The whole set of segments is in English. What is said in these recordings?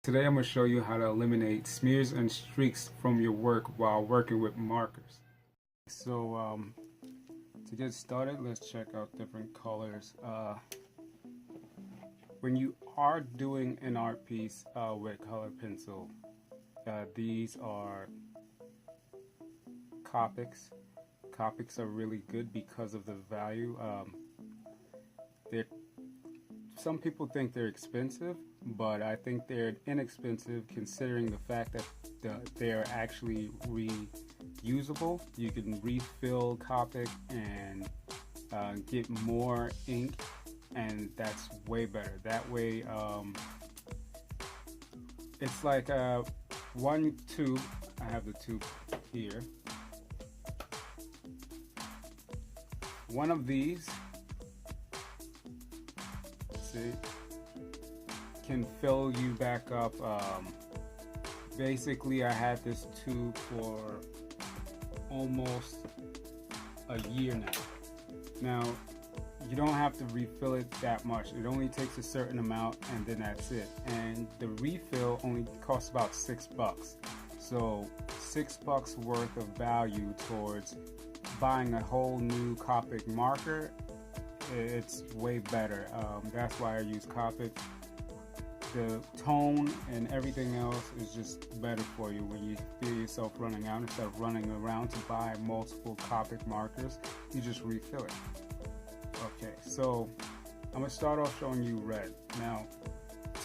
Today I'm going to show you how to eliminate smears and streaks from your work while working with markers. So to get started, let's check out different colors. When you are doing an art piece with color pencil, these are copics. Copics are really good because of the value. Some people think they're expensive, but I think they're inexpensive considering the fact that they're actually reusable. You can refill Copic and get more ink, and that's way better. That way, it's like one tube. I have the tube here. One of these, see, can fill you back up. Basically, I had this tube for almost a year now. Now, you don't have to refill it that much. It only takes a certain amount, and then that's it. And the refill only costs about $6. So $6 worth of value towards buying a whole new Copic marker. It's way better. That's why I use Copic. The tone and everything else is just better for you when you feel yourself running out. Instead of running around to buy multiple Copic markers, you just refill it. Okay, so I'm gonna start off showing you red. Now,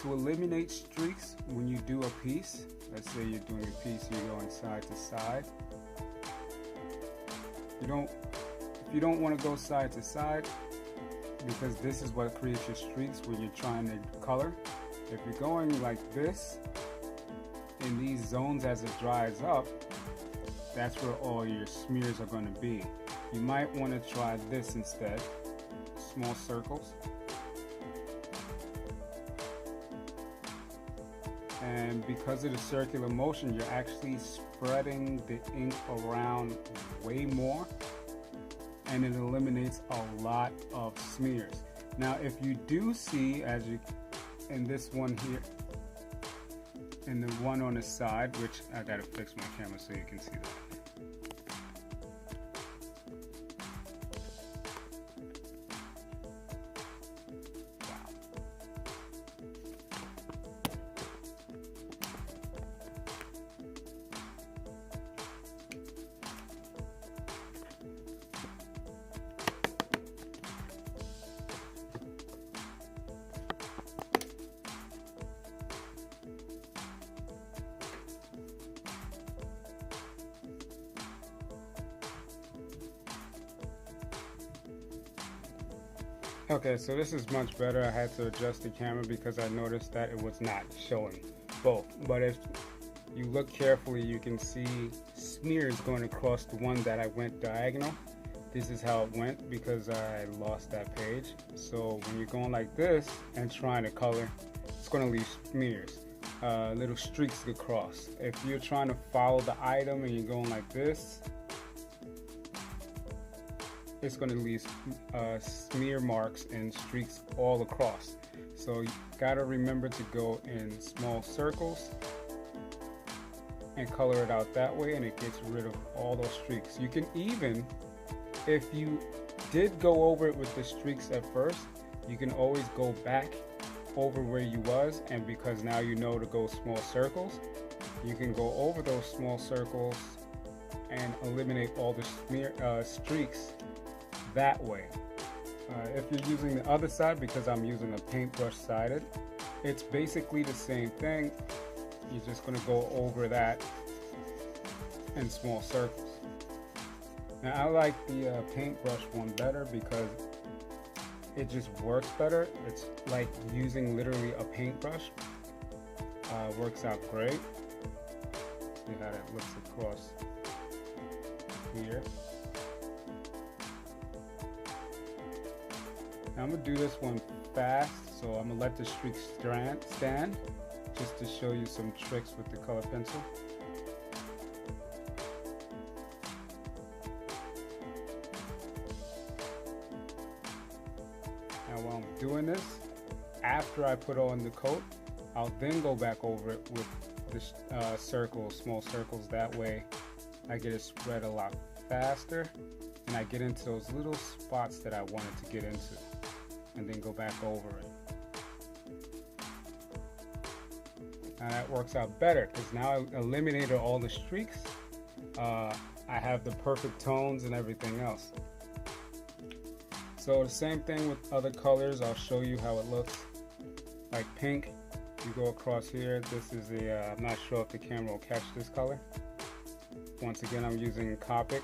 to eliminate streaks when you do a piece, let's say you're doing a piece, you're going side to side. If you don't want to go side to side, because this is what creates your streaks when you're trying to color. If you're going like this, in these zones as it dries up, that's where all your smears are going to be. You might want to try this instead, small circles. And because of the circular motion, you're actually spreading the ink around way more, and it eliminates a lot of smears. Now, if you do see, as you in this one here, and the one on the side, which I gotta fix my camera so you can see that. Okay, so this is much better. I had to adjust the camera because I noticed that it was not showing both. But if you look carefully, you can see smears going across the one that I went diagonal. This is how it went because I lost that page. So when you're going like this and trying to color, it's going to leave smears, little streaks across. If you're trying to follow the item and you're going like this, it's going to leave smear marks and streaks all across. So you gotta remember to go in small circles and color it out that way, and it gets rid of all those streaks. You can even, if you did go over it with the streaks at first, you can always go back over where you was, and because now you know to go small circles, you can go over those small circles and eliminate all the streaks that way. If you're using the other side, because I'm using a paintbrush sided, it's basically the same thing. You're just going to go over that in small circles. Now I like the paintbrush one better because it just works better. It's like using literally a paintbrush. Works out great. See how that looks across here. Now I'm going to do this one fast, so I'm going to let the streaks stand just to show you some tricks with the color pencil. Now while I'm doing this, after I put on the coat, I'll then go back over it with the circles, small circles. That way I get it spread a lot faster, and I get into those little spots that I wanted to get into, and then go back over it. Now that works out better because now I eliminated all the streaks. I have the perfect tones and everything else. So the same thing with other colors. I'll show you how it looks. Like pink, you go across here. This is a, I'm not sure if the camera will catch this color. Once again, I'm using Copic.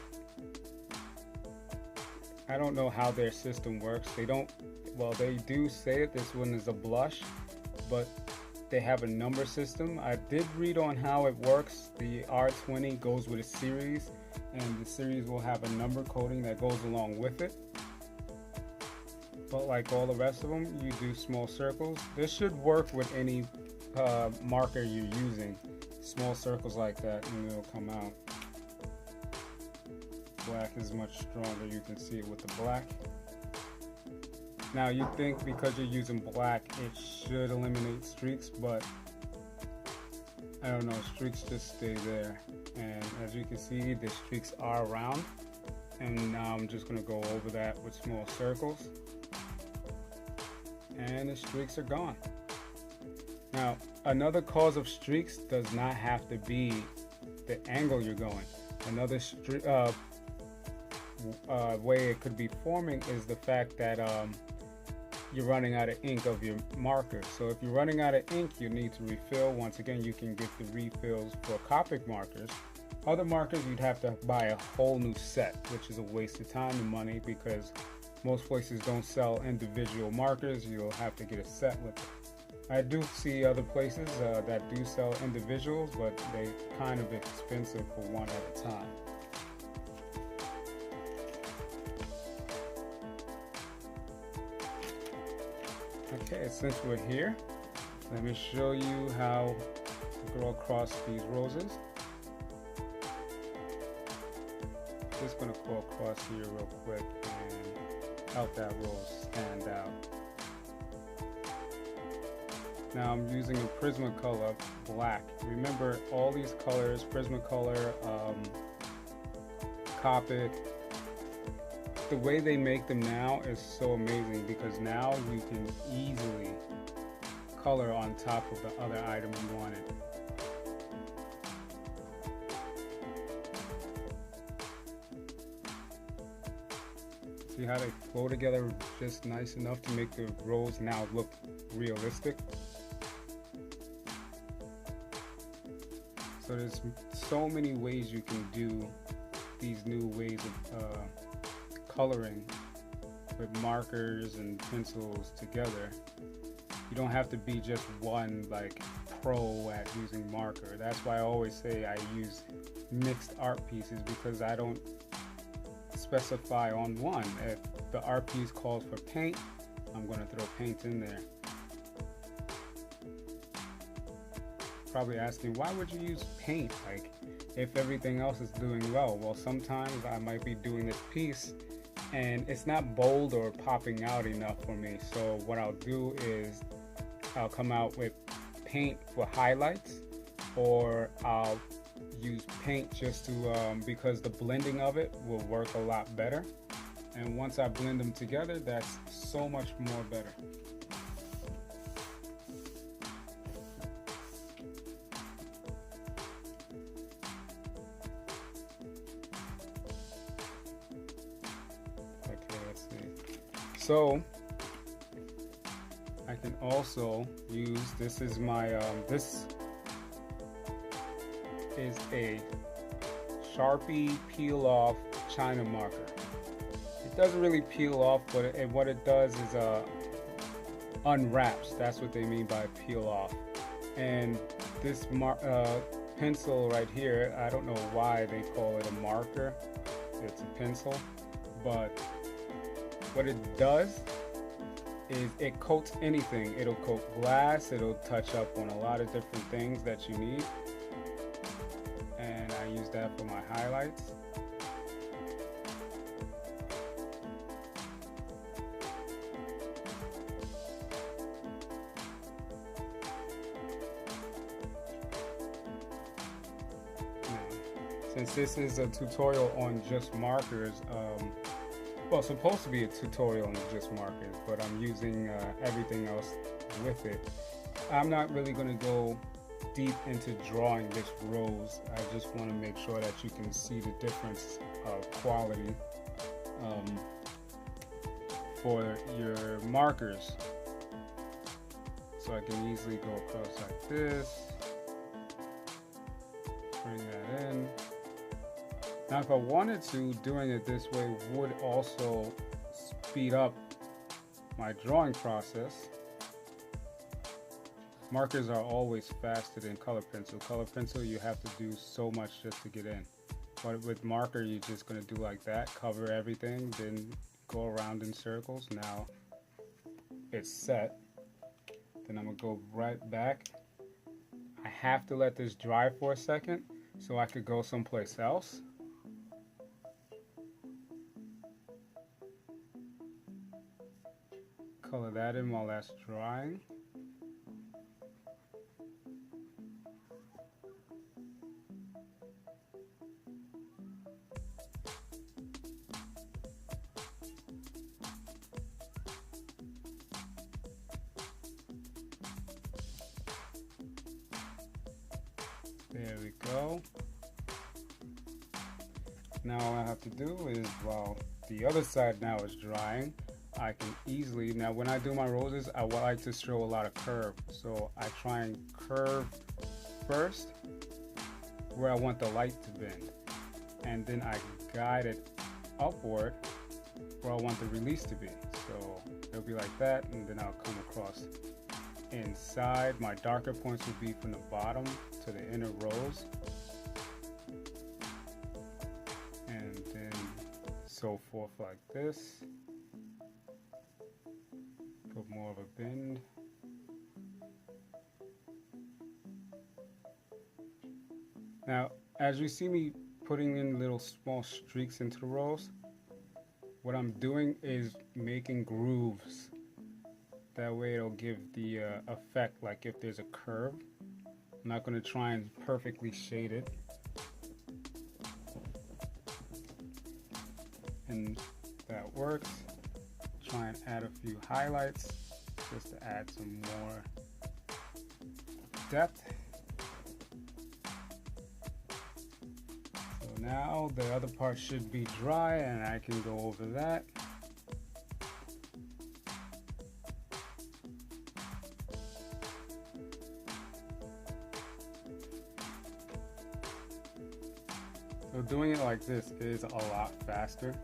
I don't know how their system works. They don't, well, they do say that this one is a blush, but they have a number system. I did read on how it works. The R20 goes with a series, and the series will have a number coding that goes along with it. But like all the rest of them, you do small circles. This should work with any marker you're using. Small circles like that, and it'll come out. Black is much stronger. You can see it with the black. Now you think because you're using black it should eliminate streaks, but I don't know, streaks just stay there. And as you can see, the streaks are around, and now I'm just going to go over that with small circles, and the streaks are gone. Now another cause of streaks does not have to be the angle you're going. Another way it could be forming is the fact that you're running out of ink of your marker. So if you're running out of ink, you need to refill. Once again, you can get the refills for Copic markers. Other markers, you'd have to buy a whole new set, which is a waste of time and money because most places don't sell individual markers. You'll have to get a set with it. I do see other places that do sell individuals, but they're kind of expensive for one at a time. Okay, since we're here, let me show you how to go across these roses. Just going to go across here real quick and help that rose stand out. Now I'm using a Prismacolor black. Remember all these colors, Prismacolor, Copic, the way they make them now is so amazing because now you can easily color on top of the other item you wanted. See how they flow together just nice enough to make the rose now look realistic? So there's so many ways you can do these new ways of coloring with markers and pencils together. You don't have to be just one like pro at using marker. That's why I always say I use mixed art pieces, because I don't specify on one. If the art piece calls for paint, I'm going to throw paint in there. Probably asking, why would you use paint like if everything else is doing well? Well, sometimes I might be doing this piece and it's not bold or popping out enough for me. So what I'll do is I'll come out with paint for highlights, or I'll use paint just to because the blending of it will work a lot better. And once I blend them together, that's so much more better. So I can also use, this is my, this is a Sharpie peel off China marker. It doesn't really peel off, but what it does is unwraps. That's what they mean by peel off. And this pencil right here, I don't know why they call it a marker. It's a pencil, but what it does is it coats anything. It'll coat glass, it'll touch up on a lot of different things that you need. And I use that for my highlights. Since this is a tutorial on just markers, well, supposed to be a tutorial on just markers, but I'm using everything else with it. I'm not really going to go deep into drawing this rose. I just want to make sure that you can see the difference of quality for your markers. So I can easily go across like this, bring that in. Now if I wanted to, doing it this way would also speed up my drawing process. Markers are always faster than color pencil. Color pencil, you have to do so much just to get in. But with marker, you're just gonna do like that, cover everything, then go around in circles. Now it's set. Then I'm gonna go right back. I have to let this dry for a second so I could go someplace else. Color that in while that's drying. There we go. Now all I have to do is, while the other side now is drying, I can easily, now when I do my roses, I like to show a lot of curve. So I try and curve first where I want the light to bend. And then I guide it upward where I want the release to be. So it'll be like that, and then I'll come across inside. My darker points will be from the bottom to the inner rows. And then so forth like this. Put more of a bend. Now, as you see me putting in little small streaks into the rows, what I'm doing is making grooves. That way it'll give the effect like if there's a curve. I'm not going to try and perfectly shade it. And that works. Try and add a few highlights just to add some more depth. So now the other part should be dry and I can go over that. So doing it like this is a lot faster.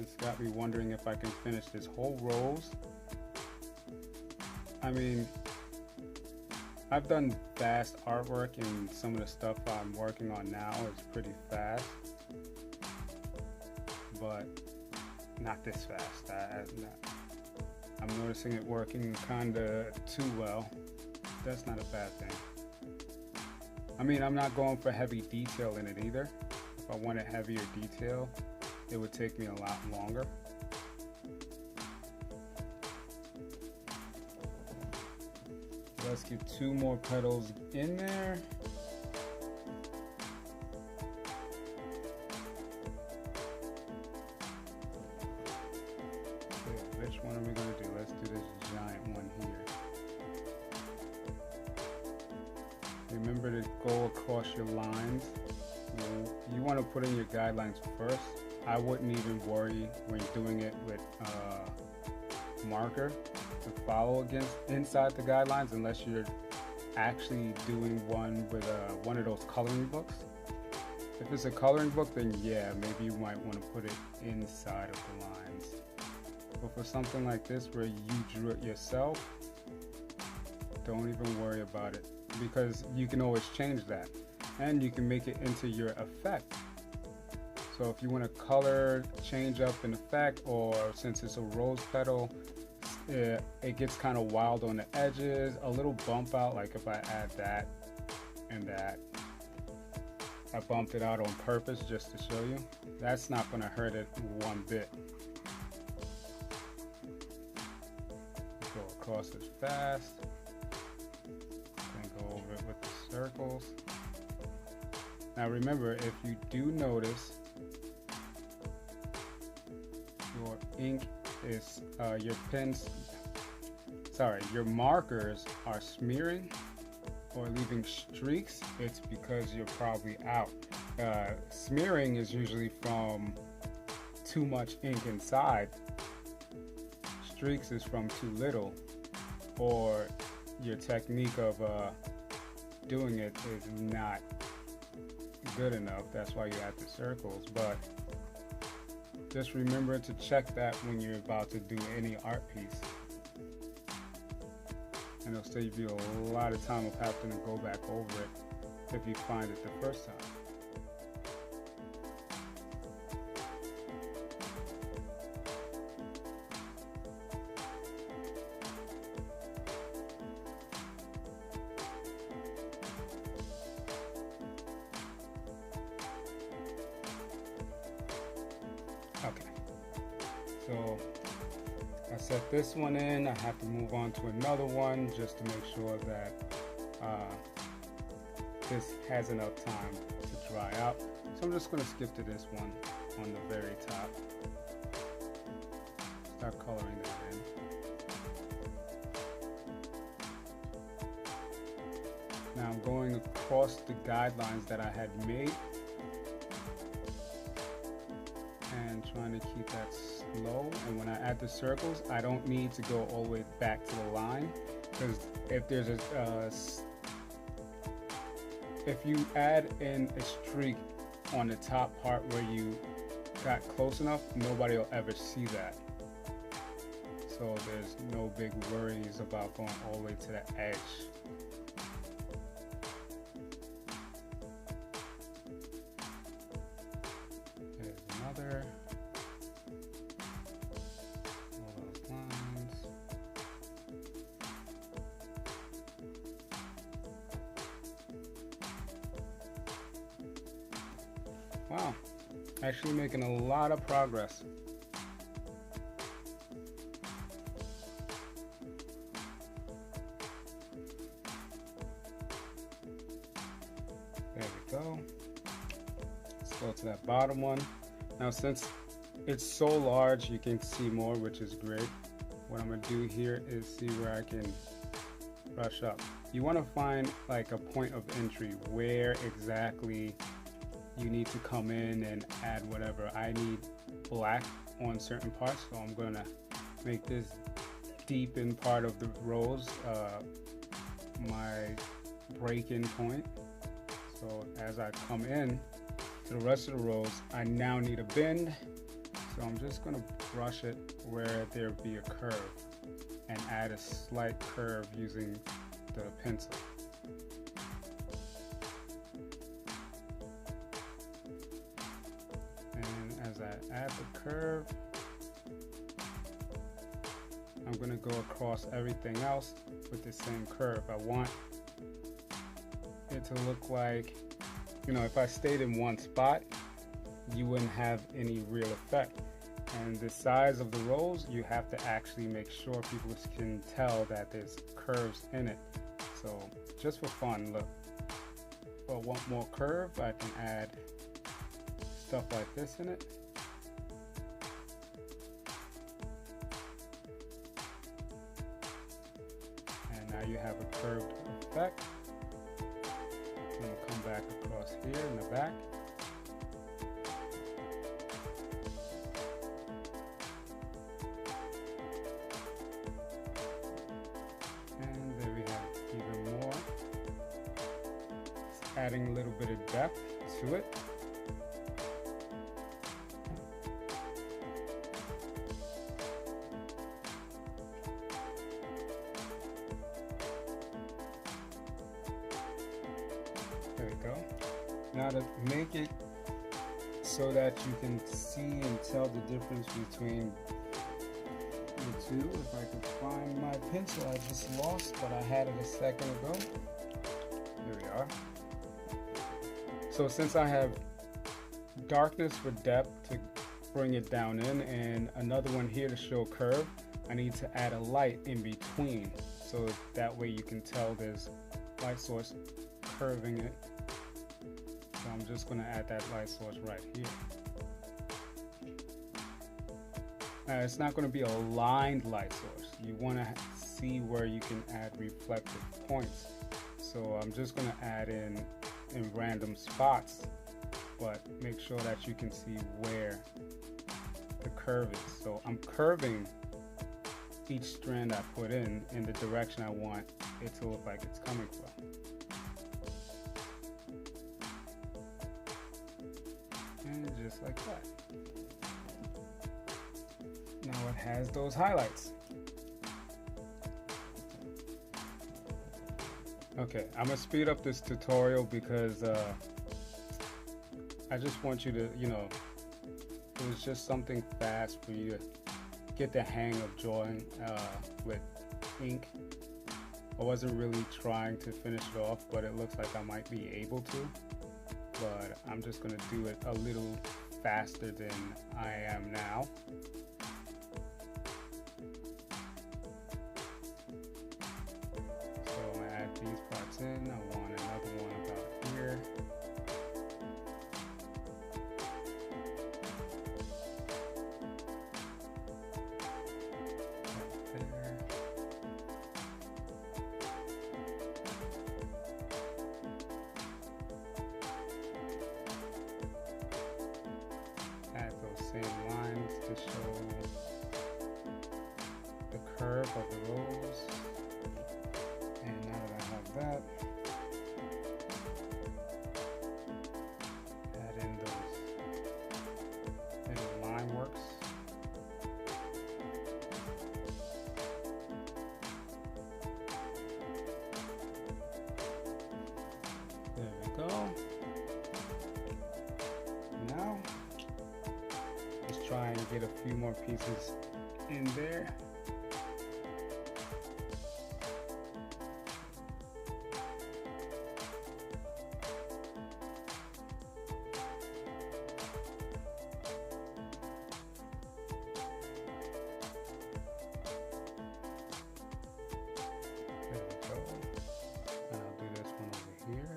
It's got me wondering if I can finish this whole rose. I mean, I've done fast artwork, and some of the stuff I'm working on now is pretty fast, but not this fast. I'm noticing it working kinda too well. That's not a bad thing. I mean, I'm not going for heavy detail in it either. If I wanted heavier detail, it would take me a lot longer. Let's get 2 more petals in there. Okay, which one are we going to do? Let's do this giant one here. Remember to go across your lines. You want to put in your guidelines first. I wouldn't even worry when doing it with marker to follow against inside the guidelines unless you're actually doing one with one of those coloring books. If it's a coloring book, then yeah, maybe you might want to put it inside of the lines. But for something like this where you drew it yourself, don't even worry about it, because you can always change that and you can make it into your effect. So if you want to color change up an effect, or since it's a rose petal, it gets kind of wild on the edges, a little bump out, like if I add that and that, I bumped it out on purpose just to show you. That's not going to hurt it one bit. Go across it fast, then go over it with the circles. Now remember, if you do notice your ink is, your markers are smearing or leaving streaks, it's because you're probably out. Smearing is usually from too much ink inside. Streaks is from too little, or your technique of doing it is not good enough. That's why you add the circles. But just remember to check that when you're about to do any art piece, and it'll save you a lot of time of having to go back over it if you find it the first time. Okay, so I set this one in. I have to move on to another one just to make sure that this has enough time to dry out. So I'm just going to skip to this one on the very top. Start coloring that in. Now I'm going across the guidelines that I had made and trying to keep that slow. And when I add the circles, I don't need to go all the way back to the line, because if there's if you add in a streak on the top part where you got close enough, nobody will ever see that. So there's no big worries about going all the way to the edge. There's another. All those lines. Wow, actually making a lot of progress. There we go. Let's go to that bottom one. Now since it's so large, you can see more, which is great. What I'm going to do here is see where I can brush up. You want to find like a point of entry where exactly you need to come in and add whatever. I need black on certain parts, so I'm going to make this deep in part of the rose my break-in point. So as I come in to the rest of the rose, I now need a bend. So I'm just going to brush it where there be a curve and add a slight curve using the pencil. And as I add the curve, I'm going to go across everything else with the same curve. I want it to look like, you know, if I stayed in one spot, you wouldn't have any real effect. And the size of the rose, you have to actually make sure people can tell that there's curves in it. So just for fun, look, if I want more curve, I can add stuff like this in it. And now you have a curved effect. I'm going to come back across here in the back. And there we have even more. It's adding a little bit of depth to it. There we go. Now to make it so that you can see and tell the difference between the two, if I could find my pencil, I just lost, but I had it a second ago. Here we are. So since I have darkness for depth to bring it down in, and another one here to show curve, I need to add a light in between, so that way you can tell there's light source curving it. So I'm just going to add that light source right here. Now it's not going to be a lined light source. You want to see where you can add reflective points. So I'm just going to add in random spots, but make sure that you can see where the curve is. So I'm curving each strand I put in the direction I want it to look like it's coming from. And just like that. Now it has those highlights. Okay, I'm gonna speed up this tutorial because I just want you to, you know, it was just something fast for you to get the hang of drawing with ink. I wasn't really trying to finish it off, but it looks like I might be able to. But I'm just gonna do it a little faster than I am now. So I'm gonna add these parts in. I want another one about here. Add those same lines to show the curve of the rose. And now that I have that, add in those little line works. There we go. Now, let's try and get a few more pieces in there. There we go. And I'll do this one over here.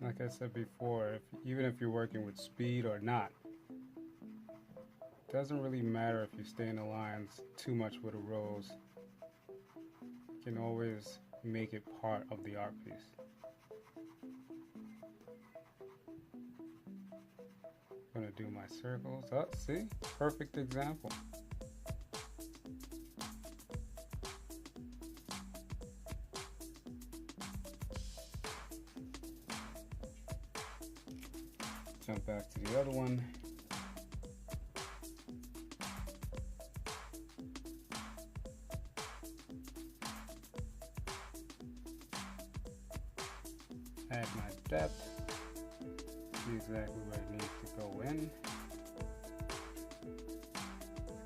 Like I said before, even if you're working with speed or not, it doesn't really matter if you stay in the lines too much with a rose. You can always make it part of the art piece. I'm gonna do my circles. Oh, see? Perfect example. Jump back to the other one. Add my depth. See exactly where it needs to go in.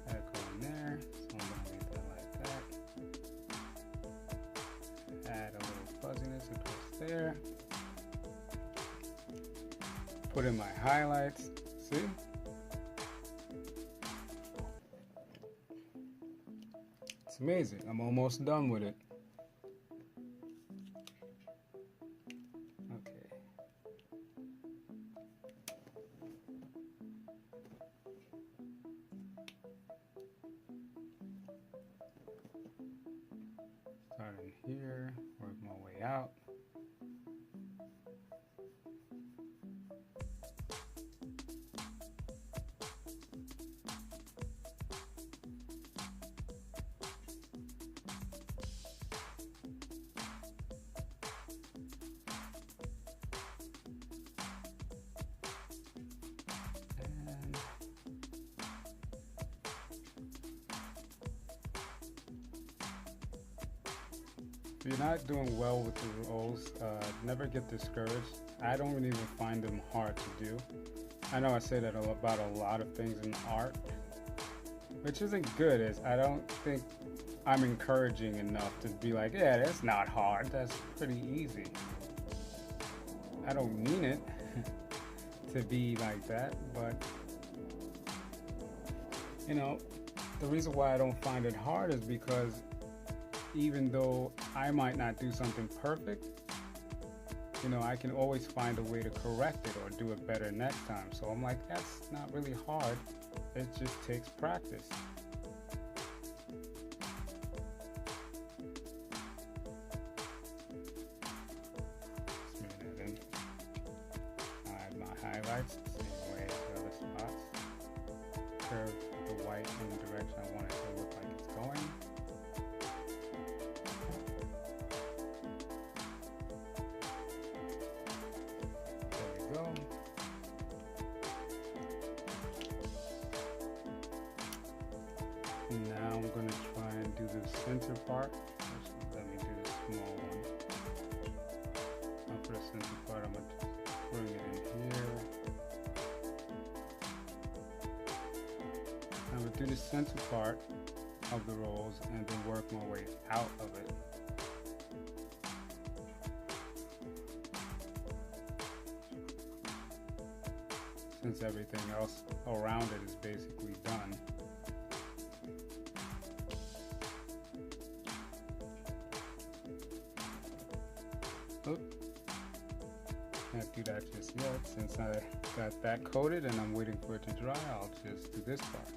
Gotta go in there. So I'm gonna leave that like that. Add a little fuzziness across there. Put in my highlights, see? It's amazing, I'm almost done with it. Okay. Starting here, work my way out. If you're not doing well with the rolls, never get discouraged. I don't even find them hard to do. I know I say that about a lot of things in art, which isn't good. Is I don't think I'm encouraging enough to be like, yeah, that's not hard. That's pretty easy. I don't mean it to be like that, but you know, the reason why I don't find it hard is because even though I might not do something perfect, you know, I can always find a way to correct it or do it better next time. So I'm like, that's not really hard. It just takes practice. Smear that in. Add my highlights the same way as the other spots. Curve the white in the direction I want it to look like it's going. Go. Now I'm going to try and do the center part. First, let me do the small one. Now for the center part, I'm going to just bring it in here. I'm going to do the center part of the rolls and then work my way out of it. Since everything else around it is basically done. Oop. Can't do that just yet. Since I got that coated and I'm waiting for it to dry, I'll just do this part.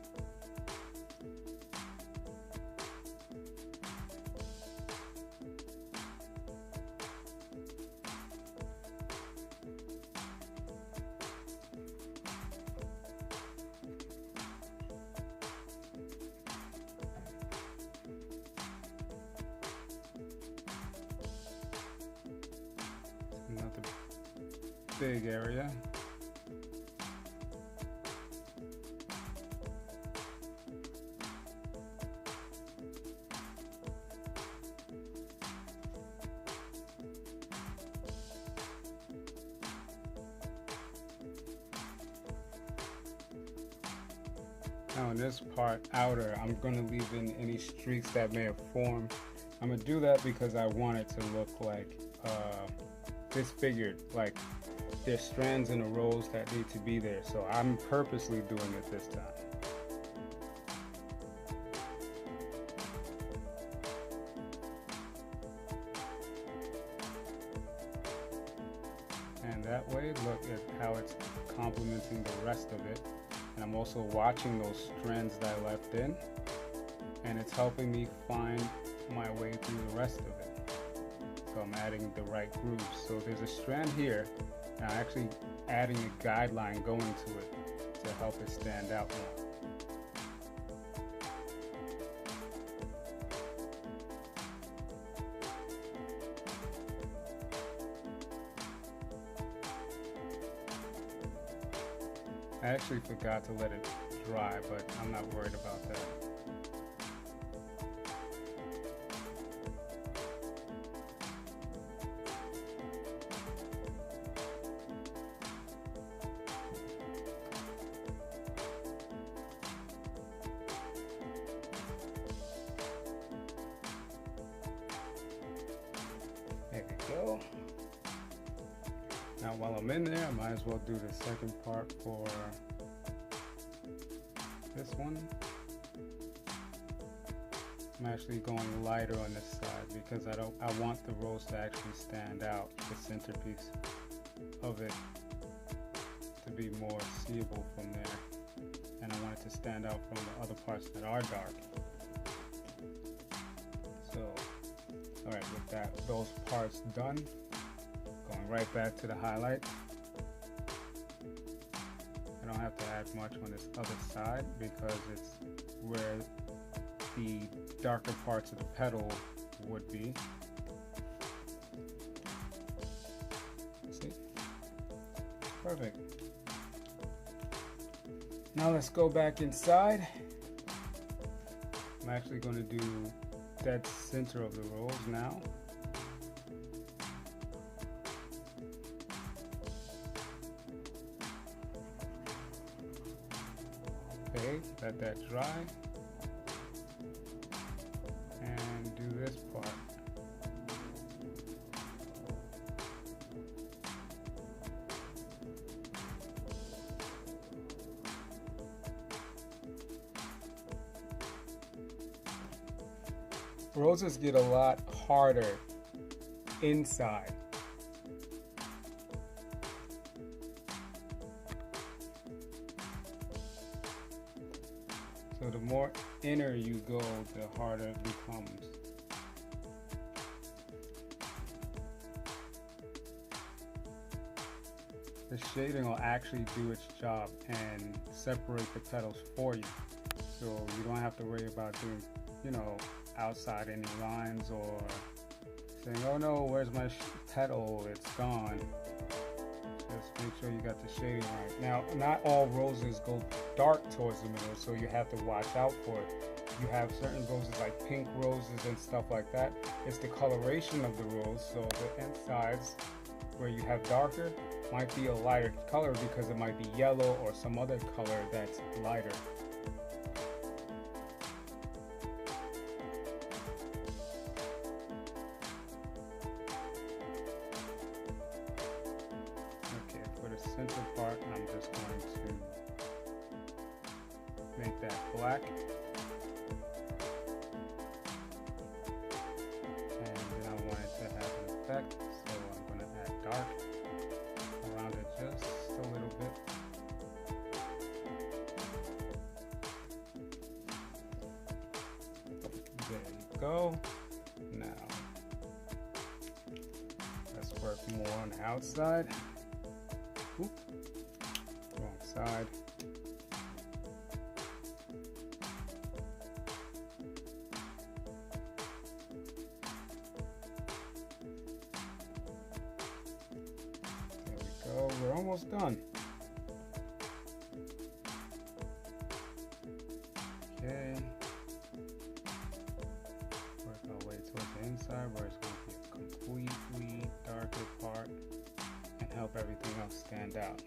Another big area. Now in this part, outer, I'm going to leave in any streaks that may have formed. I'm going to do that because I want it to look like disfigured, like there's strands in the rolls that need to be there. So I'm purposely doing it this time. And that way, look at how it's complementing the rest of it. And I'm also watching those strands that I left in, and it's helping me find my way through the rest of it. So I'm adding the right grooves. So there's a strand here, and I'm actually adding a guideline going to it to help it stand out more. I actually forgot to let it dry, but I'm not worried about that. There we go. Now while I'm in there, I might as well do the second part for this one. I'm actually going lighter on this side because I want the rolls to actually stand out, the centerpiece of it to be more seeable from there. And I want it to stand out from the other parts that are dark. So, alright, with that, those parts done, going right back to the highlight. I don't have to add much on this other side because it's where the darker parts of the petal would be. See? Perfect. Now let's go back inside. I'm actually going to do dead center of the rolls now. Okay, let that dry. And do this part. Roses get a lot harder inside. So the more inner you go, the harder it becomes. The shading will actually do its job and separate the petals for you. So you don't have to worry about doing, you know, outside any lines or saying, oh no, where's my petal? It's gone. Just make sure you got the shading right. Now, not all roses go dark towards the middle, so you have to watch out for it. You have certain roses like pink roses and stuff like that. It's the coloration of the rose, so the insides where you have darker might be a lighter color because it might be yellow or some other color that's lighter. Okay, for the center part, I'm just going to make that black. And then I want it to have an effect, so I'm going to add dark around it just a little bit. There you go. Now, let's work more on the outside. Oop. Wrong side. So we're almost done. Okay. Work our way towards the inside where it's going to be a completely darker part and help everything else stand out.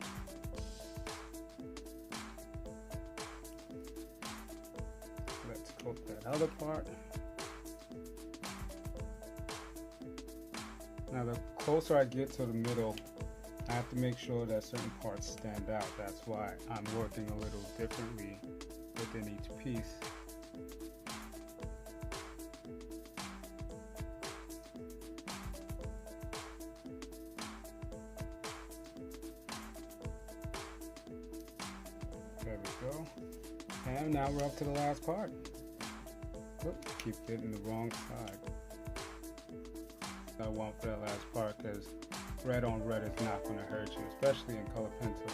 Let's coat that other part. Now the closer I get to the middle, I have to make sure that certain parts stand out. That's why I'm working a little differently within each piece. There we go. And now we're up to the last part. Oops, keep hitting the wrong side. I want for that last part because red on red is not going to hurt you, especially in color pencil.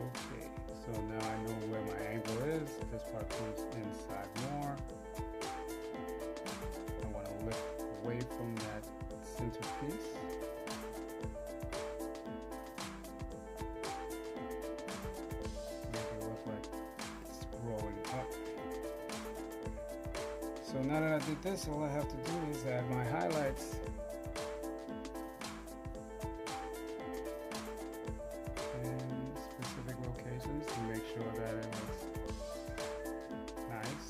Okay, so now I know where my angle is. This part comes inside more. I want to lift away from that center piece. Make it look like it's growing up. So now that I did this, all I have to do is add my highlights. And specific locations to make sure that it looks nice.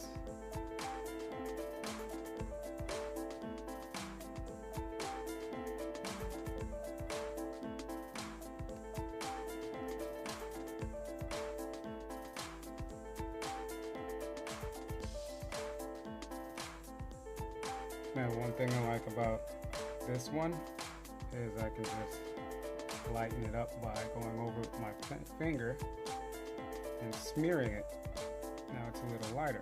Now, one thing I like about this one is I can just lighten it up by going over with my finger and smearing it. Now it's a little lighter.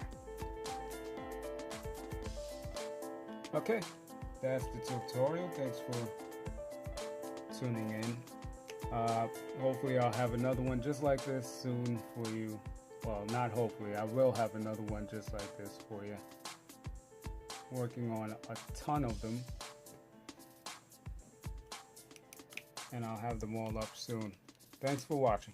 Okay, that's the tutorial. Thanks for tuning in. Hopefully I'll have another one just like this soon for you. Well, not hopefully, I will have another one just like this for you. Working on a ton of them, and I'll have them all up soon. Thanks for watching.